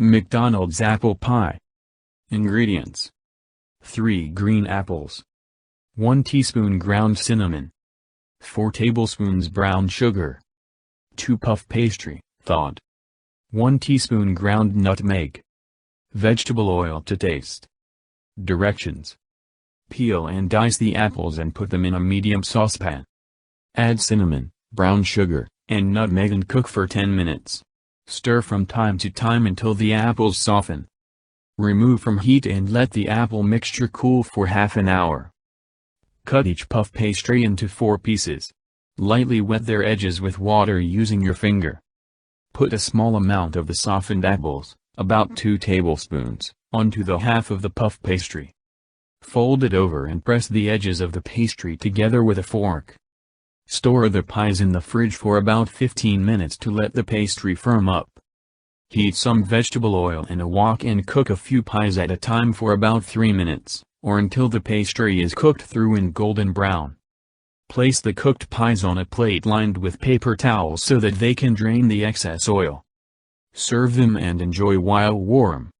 McDonald's apple pie. Ingredients: 3 green apples, 1 teaspoon ground cinnamon, 4 tablespoons brown sugar, 2 puff pastry, thawed, 1 teaspoon ground nutmeg, vegetable oil to taste. Directions: peel and dice the apples and put them in a medium saucepan. Add cinnamon, brown sugar, and nutmeg and cook for 10 minutes. Stir from time to time until the apples soften. Remove from heat and let the apple mixture cool for half an hour. Cut each puff pastry into 4 pieces. Lightly wet their edges with water using your finger. Put a small amount of the softened apples, about 2 tablespoons, onto the half of the puff pastry. Fold it over and press the edges of the pastry together with a fork. Store the pies in the fridge for about 15 minutes to let the pastry firm up. Heat some vegetable oil in a wok and cook a few pies at a time for about 3 minutes, or until the pastry is cooked through and golden brown. Place the cooked pies on a plate lined with paper towels so that they can drain the excess oil. Serve them and enjoy while warm.